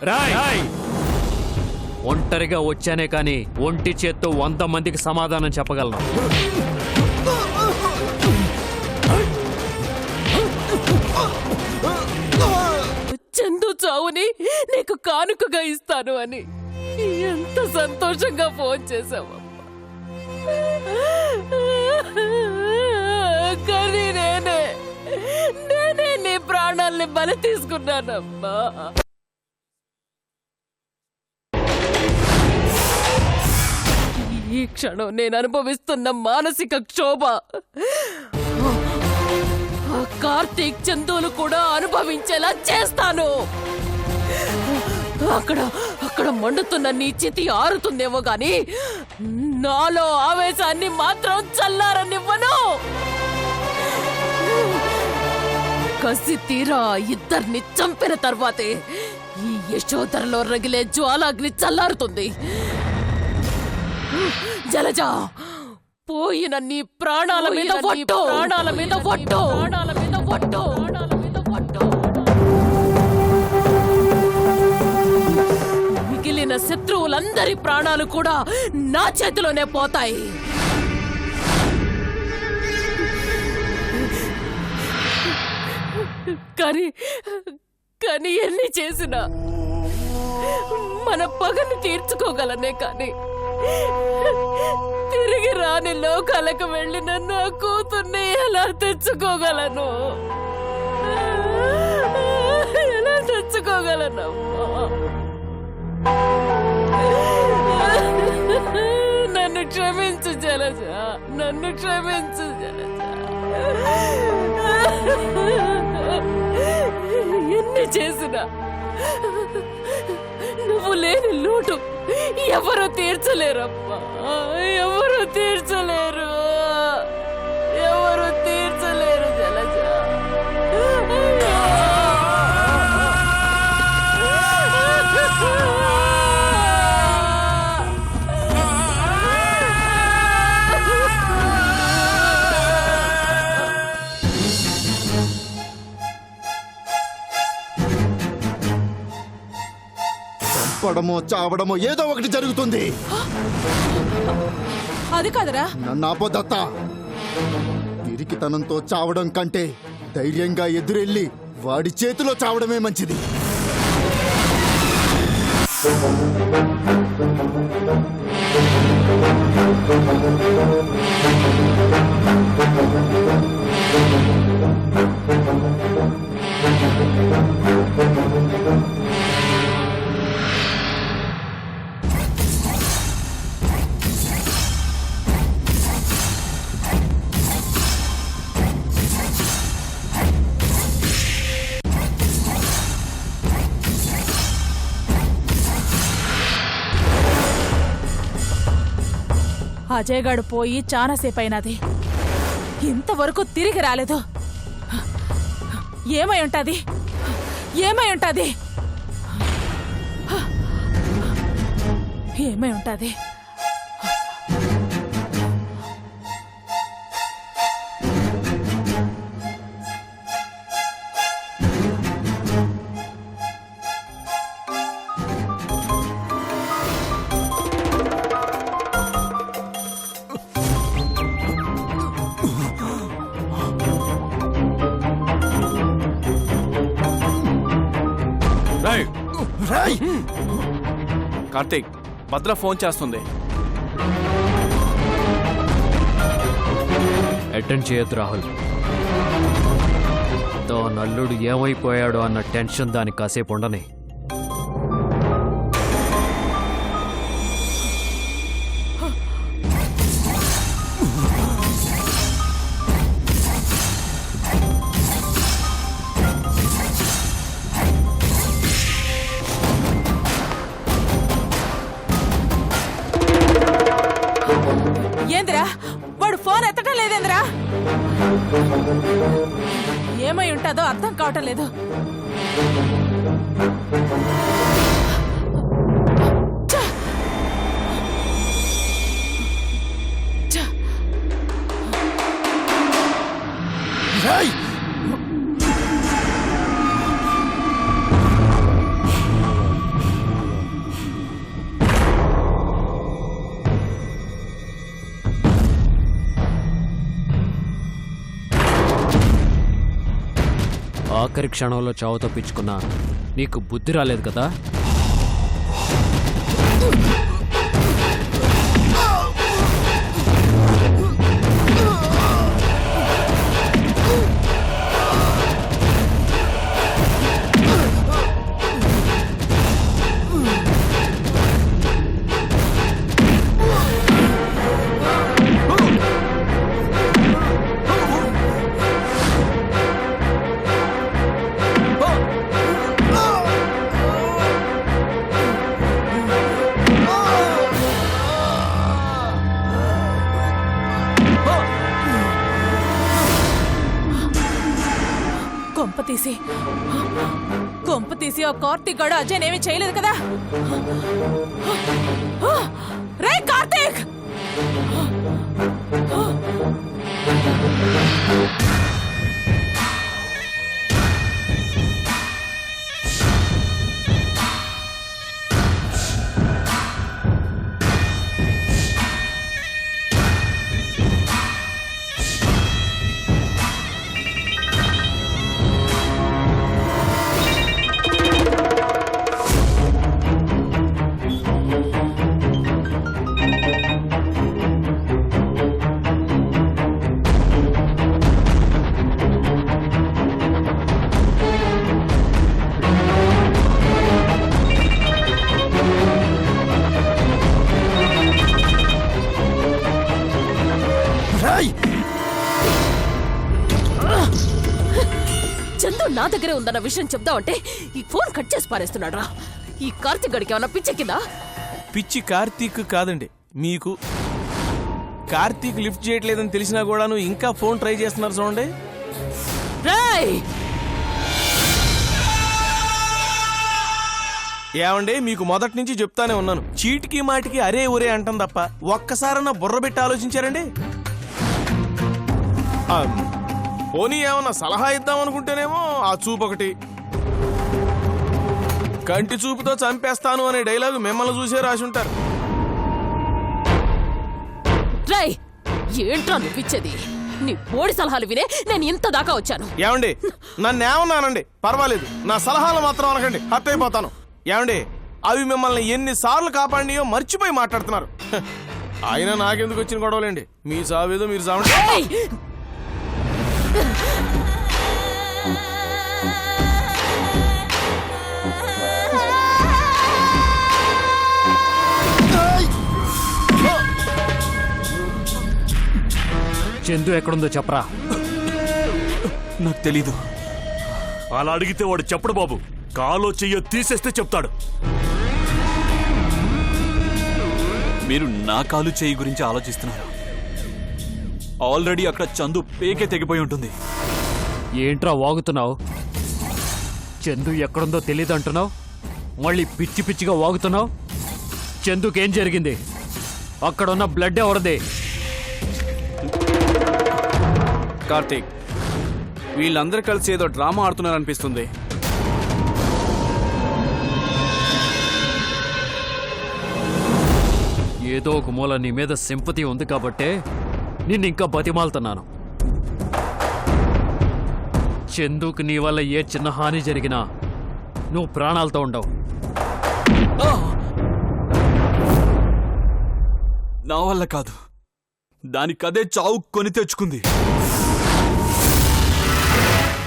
రాయ్ ఒంటరిగా వచ్చానే కానీ ఒంటి చేత్తో 100 మందికి సమాధానం చెప్పగలను. చందు చావుని నీకు కానుకగా ఇస్తాను అని ఎంత సంతోషంగా ఫోన్ చేశావు. కానీ నేనే నీ ప్రాణాల్ని బలి తీసుకున్నానమ్మా. ఈ క్షణం నేను అనుభవిస్తున్న మానసిక క్షోభ కార్తీక్ చందులు కూడా అనుభవించేలా చేస్తాను. అక్కడ మండుతున్న నీ చితి ఆరుతుందేమో గాని నాలో ఆవేశాన్ని మాత్రం చల్లారనివ్వను. కసి తీరా ఇద్దరిని చంపిన తర్వాతే ఈ యశోధరలో రగిలే జ్వాలాగ్ని చల్లారుతుంది. జలజ, పోయిన నీ ప్రాణాల మీద ఒట్టు, ప్రాణాల మీద ఒట్టు, ప్రాణాల మీద ఒట్టు, ప్రాణాల మీద ఒట్టు. మిగిలిన శత్రువులందరి ప్రాణాలు కూడా నా చేతిలోనే పోతాయి. కానీ ఎన్ని చేసినా మన పగని తీర్చుకోగలనే కానీ తిరిగి రాని లోకాలకు వెళ్ళిన నా కూతుర్ని ఎలా తెచ్చుకోగలను? ఎలా తెచ్చుకోగలనమ్మా? నన్ను క్షమించు జలజ, నన్ను క్షమించు జలజ. ఎన్ని చేసినా నువ్వు లేని లోటు ఎవరు తీర్చలేరమ్మా, ఎవరు తీర్చలేరు, ఎవరు తీర్చలేరు జలజ. చంపడమో చావడమో ఏదో ఒకటి జరుగుతుంది. అది కాదరా, నన్ను ఆపొద్దత్త. పిరికితనంతో చావడం కంటే ధైర్యంగా ఎదురెళ్ళి వాడి చేతిలో చావడమే మంచిది. అజయ్ గాడు పోయి చాలాసేపు అయినది, ఇంతవరకు తిరిగి రాలేదు. ఏమై ఉంటది, ఏమై ఉంటది, ఏమై ఉంటది? కార్తీక్, భద్ర ఫోన్ చేస్తుంది. అటెండ్ చేయొద్దు రాహుల్. నల్లుడు ఏమైపోయాడో అన్న టెన్షన్ దానికి కాసేపు ఉండని. ఏందిరా వాడు ఫోన్ ఎత్తటం లేదేంద్రా? ఏమై ఉంటుందో అర్థం కావటం లేదు. ఆఖరి క్షణంలో చావు తప్పించుకున్నా నీకు బుద్ధి రాలేదు కదా? కొంప తీసి ఆ కార్తీక్ గడు అజయ్ ఏమీ చేయలేదు కదా? రే కార్తీక్! చందు నా దగ్గరే ఉందన్న విషయం చెప్దామంటే ఈ ఫోన్ కట్ చేసి పారేస్తున్నాడు రా. ఈ కార్తీక్ గడికి ఏమన్నా పిచ్చెక్కిందా? పిచ్చి కార్తీక్ కాదండి మీకు. కార్తీక్ లిఫ్ట్ చేయట్లేదని తెలిసినా కూడాను ఇంకా ఫోన్ ట్రై చేస్తున్నారు చూడండి. రేయ్! ఏమండి, మీకు మొదటి నుంచి చెప్తానే ఉన్నాను, చీటికి మాటికి అరే ఒరే అంటాం తప్ప ఒక్కసారన్నా బుర్ర పెట్టి ఆలోచించారండి? పోనీ ఏమన్నా సలహా ఇద్దామనుకుంటేనేమో ఆ చూపు ఒకటి, కంటి చూపుతో చంపేస్తాను అనే డైలాగు మిమ్మల్ని చూసే రాసి ఉంటారు. రేయ్! ఏంట్రా నువ్విచ్చేది? నీ బోడి సలహాలు వినే నేను ఇంత దాకా వచ్చాను. ఏమండి, నన్ను ఏమన్నానండి పర్వాలేదు, నా సలహాలు మాత్రం అనకండి, హర్ట్ అయిపోతాను. ఏమండి, అవి మిమ్మల్ని ఎన్నిసార్లు కాపాడినాయో మర్చిపోయి మాట్లాడుతున్నారు. అయినా నాకెందుకు వచ్చిన గొడవలేండి, మీ సావేదో మీరు సావండి. చందు ఎక్కడుందో చెప్పరా? నాకు తెలీదు. అలా అడిగితే వాడు చెప్పడు బాబు, కాలో చెయ్యో తీసేస్తే చెప్తాడు. మీరు నా కాలు చేయి గురించి ఆలోచిస్తున్నారు. ఆల్రెడీ అక్కడ చందు పేకే తెగిపోయి ఉంటుంది. ఏంట్రా వాగుతున్నావు? చందు ఎక్కడుందో తెలియదు అంటున్నావు, మళ్ళీ పిచ్చి పిచ్చిగా వాగుతున్నావు. చందుకేం జరిగింది? అక్కడున్న బ్లడ్ ఎవరిది? కార్తీక్, వీళ్ళందరూ కలిసి ఏదో డ్రామా ఆడుతున్నారనిపిస్తుంది. ఏదో ఒక మూల నీ మీద సింపతి ఉంది కాబట్టే నిన్ను ఇంకా బతిమాలుతున్నాను. చందుకు నీ వల్ల ఏ చిన్న హాని జరిగినా నువ్వు ప్రాణాలతో ఉండవు. నా వల్ల కాదు, దానికదే చావు కొని తెచ్చుకుంది.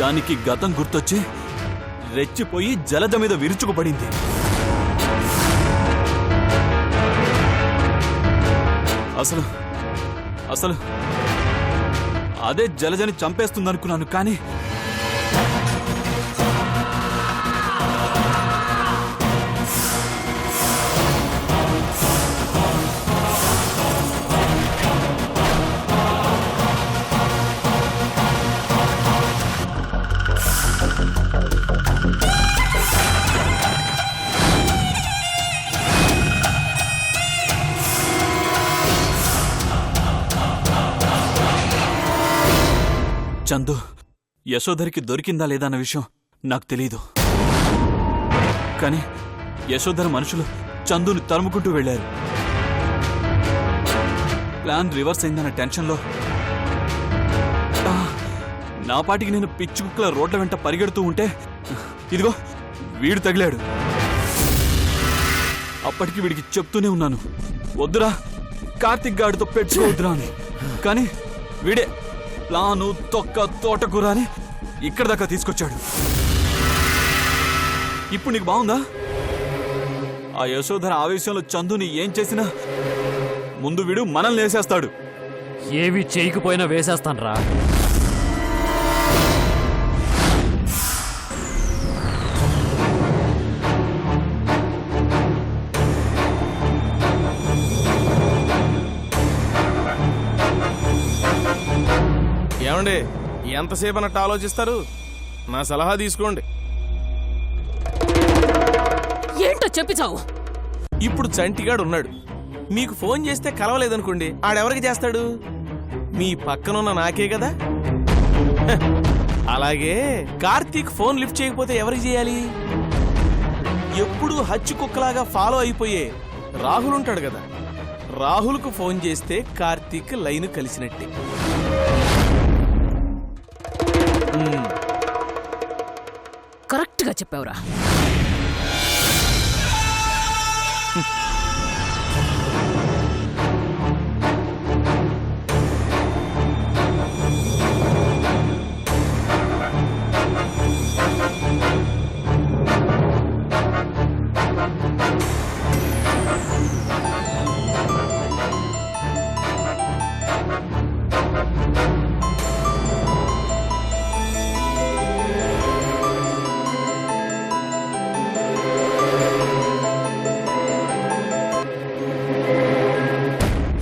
దానికి గతం గుర్తొచ్చి రెచ్చిపోయి జలజ మీద విరుచుకుపడింది. అసలు అసలు అదే జలజని చంపేస్తుందనుకున్నాను, కానీ చందు యశోధరికి దొరికిందా లేదా అన్న విషయం నాకు తెలీదు. కానీ యశోధర మనుషులు చందుని తరుముకుంటూ వెళ్లారు. ప్లాన్ రివర్స్ అయిందన్న టెన్షన్లో నా పాటికి నేను పిచ్చి కుక్కల రోడ్ల వెంట పరిగెడుతూ ఉంటే ఇదిగో వీడు తగిలాడు. అప్పటికి వీడికి చెప్తూనే ఉన్నాను, వద్దురా కార్తిక్ గాడితో పెట్టుకోవద్దురా అని. కానీ వీడే ప్లాను తొక్క తోటకూర అని ఇక్కడ దాకా తీసుకొచ్చాడు. ఇప్పుడు నీకు బాగుందా? ఆ యశోధర ఆవేశంలో చందుని ఏం చేసినా ముందు వీడు మనల్ని వేసేస్తాడు. ఏవి చేయకపోయినా వేసేస్తాన్రా. ఏమండి ఎంతసేపు అన్నట్టు ఆలోచిస్తారు? నా సలహా తీసుకోండి. ఏంటో చెప్పి చావు. ఇప్పుడు చంటిగాడు ఉన్నాడు, మీకు ఫోన్ చేస్తే కలవలేదనుకోండి, ఆడెవరికి చేస్తాడు? మీ పక్కనున్న నాకే కదా. హ, అలాగే కార్తీక్ ఫోన్ లిఫ్ట్ చేయకపోతే ఎవరికి చేయాలి? ఎప్పుడు హచ్చి కుక్కలాగా ఫాలో అయిపోయే రాహుల్ ఉంటాడు కదా, రాహుల్కు ఫోన్ చేస్తే కార్తీక్ లైన్ కలిసినట్టే. కరెక్ట్ గా చెప్పావురా.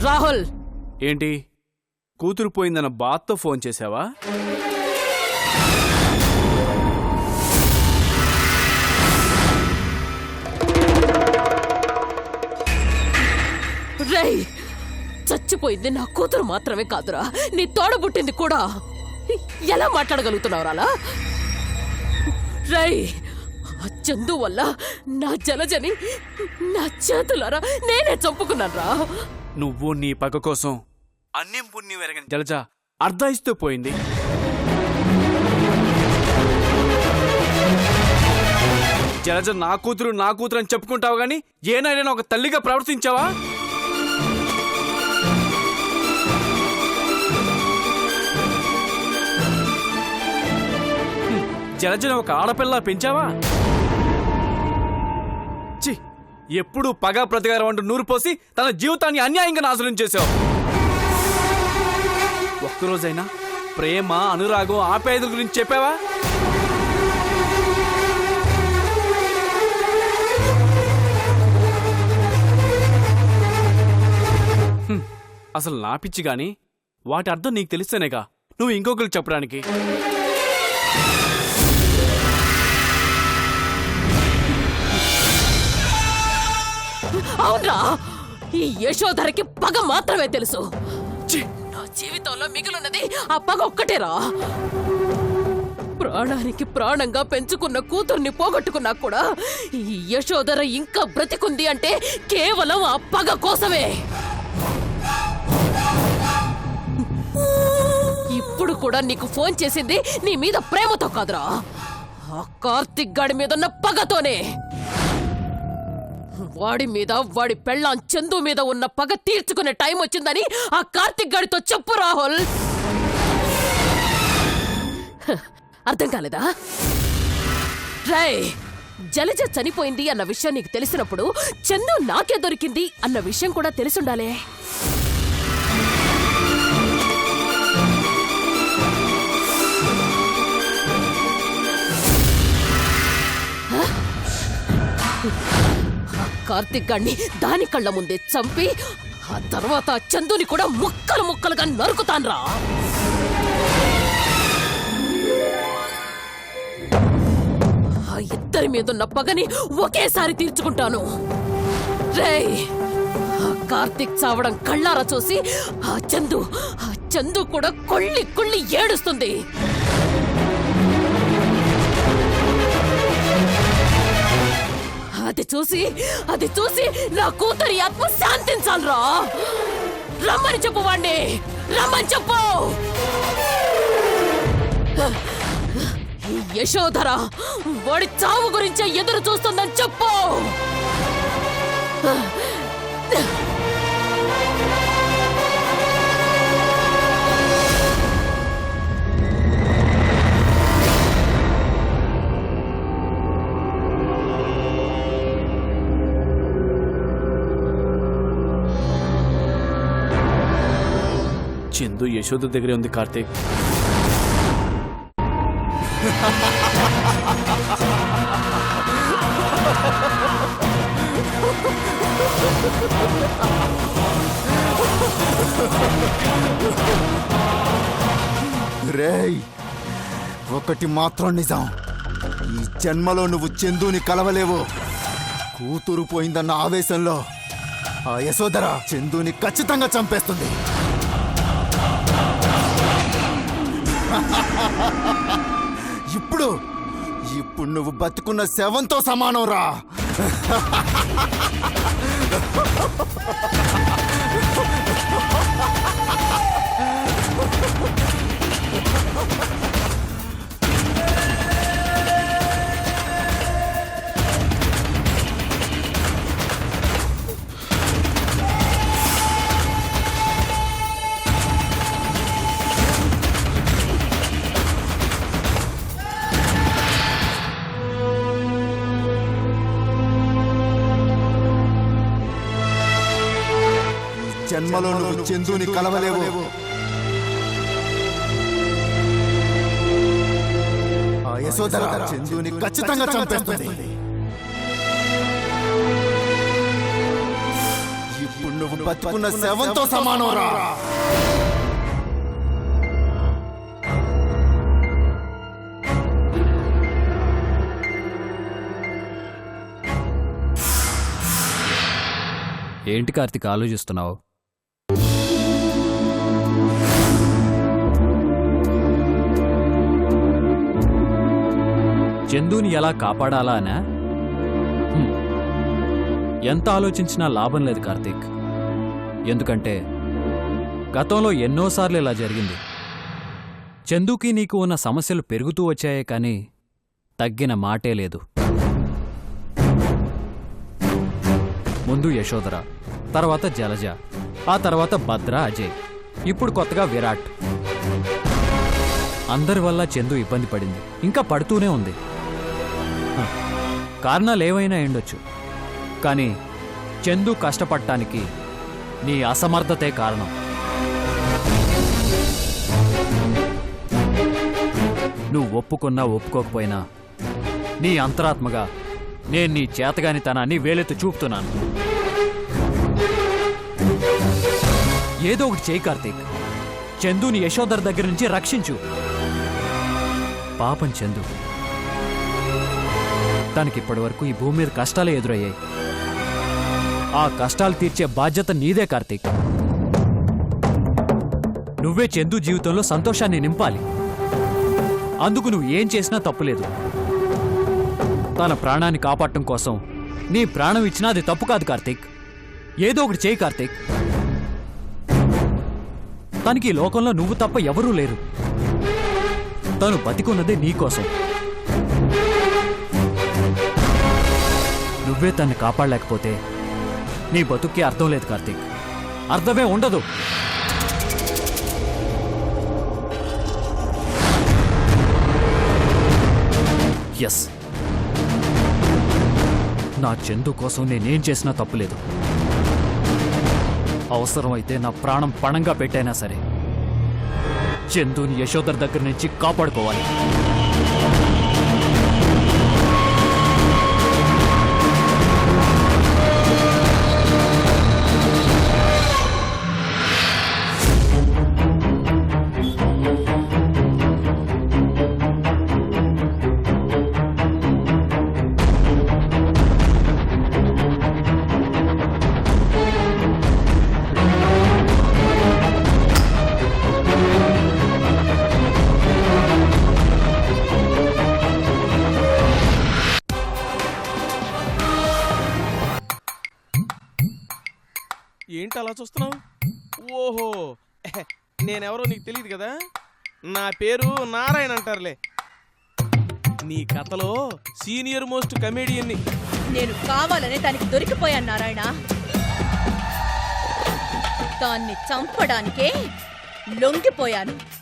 రాహుల్, ఏంటి కూతురు పోయిందన్న బాత్తో ఫోన్ చేసావా? రేయ్, చచ్చిపోయింది నా కూతురు మాత్రమే కాదురా, నీ తోడబుట్టింది కూడా. ఎలా మాట్లాడగలుగుతున్నావురా అలా? రేయ్, ఆ చందు వల్ల నా జలజని నా చేతులారా నేనే చంపుకున్నానురా. నువ్వు నీ పగ కోసం అన్యం పుణ్యం ఎరగని జలజ అర్ధాయిస్తూ పోయింది. జలజ నా కూతురు అని చెప్పుకుంటావు గాని ఏనాడైనా ఒక తల్లిగా ప్రవర్తించావా? జలజను ఒక ఆడపిల్ల పెంచావా? చి, ఎప్పుడు పగ ప్రతిగారం అంటూ నూరు పోసి తన జీవితాన్ని అన్యాయంగా నాశనం చేశావు. ఒక్కరోజైనా ప్రేమ, అనురాగం, ఆప్యాయతల గురించి చెప్పావా? అసలు నా పిచ్చి గాని వాటి అర్థం నీకు తెలిస్తేనేగా నువ్వు ఇంకొకరికి చెప్పడానికి. అవునరా, ఈ యశోధరకి పగ మాత్రమే తెలుసు. నా జీవితంలో మిగిలినది ఆ పగ ఒక్కటేరా. ప్రాణానికి ప్రాణంగా పెంచుకున్న కూతుర్ని పోగొట్టుకున్నా కూడా ఈ యశోధర ఇంకా బ్రతికుంది అంటే కేవలం ఆ పగ కోసమే. ఇప్పుడు కూడా నీకు ఫోన్ చేసింది నీ మీద ప్రేమతో కాదురా, ఆ కార్తిక్ గాడి మీద ఉన్న పగతోనే. వాడి మీద, వాడి పెళ్ళాం చందు మీద ఉన్న పగ తీర్చుకునే టైం వచ్చిందని ఆ కార్తిక్ గాడితో చెప్పు రాహుల్. అర్థం కాలేదా? రేయ్, జలజ చనిపోయింది అన్న విషయం నీకు తెలిసినప్పుడు చందు నాకే దొరికింది అన్న విషయం కూడా తెలిసుండాలే. కార్తిక్ గాడిని దాని కళ్ళ ముందే చంపి ఆ తర్వాత చందుని కూడా ముక్కలు ముక్కలుగా నరుకుతాన్రా. ఆ ఇద్దరి మీదున్న పగని ఒకేసారి తీర్చుకుంటాను. రేయ్, ఆ కార్తిక్ చావడం కళ్ళారా చూసి ఆ చందు కూడా కొళ్ళి కొళ్ళి ఏడుస్తుంది. అది చూసి నా కూతురి ఆత్మ శాంతించాలరా. రమ్మని చెప్పు వాణ్ణి, రమ్మని చెప్పు. ఈ యశోధర వాడి చావు గురించే ఎదురు చూస్తుందని చెప్పు. చందు యశోద దగ్గరే ఉంది కార్తీక్. రేయ్, ఒకటి మాత్రం నిజం, ఈ జన్మలో నువ్వు చందుని కలవలేవు. కూతురు పోయిందన్న ఆవేశంలో ఆ యశోధర చందుని ఖచ్చితంగా చంపేస్తుంది. ఇప్పుడు ఇప్పుడు నువ్వు బతుకున్న శవంతో సమానం రా. జన్మలో నువ్వు చందుని కలవలేవు. ఆ యశోధర చందుని ఖచ్చితంగా చంపేస్తుంది. ఇప్పుడు నువ్వు బతుకున్న శవంతో సమానం రా. ఏంటి కార్తీక్ ఆలోచిస్తున్నావు? చందుని ఎలా కాపాడాలా అనా? ఎంత ఆలోచించినా లాభం లేదు కార్తీక్. ఎందుకంటే గతంలో ఎన్నోసార్లు ఇలా జరిగింది. చందుకి నీకు ఉన్న సమస్యలు పెరుగుతూ వచ్చాయే కానీ తగ్గిన మాటే లేదు. ముందు యశోధర, తర్వాత జలజ, ఆ తర్వాత భద్ర, అజయ్, ఇప్పుడు కొత్తగా విరాట్. అందరి వల్ల చందు ఇబ్బంది పడింది, ఇంకా పడుతూనే ఉంది. కారణాలు ఏవైనా ఉండొచ్చు, కానీ చందు కష్టపడటానికి నీ అసమర్థతే కారణం. నువ్వు ఒప్పుకున్నా ఒప్పుకోకపోయినా నీ అంతరాత్మగా నేను నీ చేతగానితనాన్ని వేలెత్తి చూపుతున్నాను. ఏదో ఒకటి చేయి కార్తీక్. చందుని యశోధర్ దగ్గర నుంచి రక్షించు. పాపం చందు, తనకిప్పటి వరకు ఈ భూమి మీద కష్టాలే ఎదురయ్యాయి. ఆ కష్టాలు తీర్చే బాధ్యత నీదే కార్తీక్. నువ్వే చందు జీవితంలో సంతోషాన్ని నింపాలి. అందుకు నువ్వు ఏం చేసినా తప్పులేదు. తన ప్రాణాన్ని కాపాడటం కోసం నీ ప్రాణం ఇచ్చినా అది తప్పు కాదు కార్తీక్. ఏదో ఒకటి చేయి కార్తీక్. తనకి ఈ లోకంలో నువ్వు తప్ప ఎవరూ లేరు. తను బతికున్నదే నీకోసం. నువ్వే తన్ని కాపాడలేకపోతే నీ బతుక్కి అర్థం లేదు కార్తీక్. అర్థమే ఉండదు. ఎస్, నా చందు కోసం నేనేం చేసినా తప్పులేదు. అవసరమైతే నా ప్రాణం పణంగా పెట్టైనా సరే చందుని యశోధర్ దగ్గర నుంచి కాపాడుకోవాలి. ఏంటి అలా చూస్తున్నావు? ఓహో, నేనెవరో నీకు తెలియదు కదా. నా పేరు నారాయణ అంటారులే. నీ కథలో సీనియర్ మోస్ట్ కమేడియన్ని. నేను కావాలనే దానికి దొరికిపోయాను నారాయణ. దాన్ని చంపడానికే లొంగిపోయాను.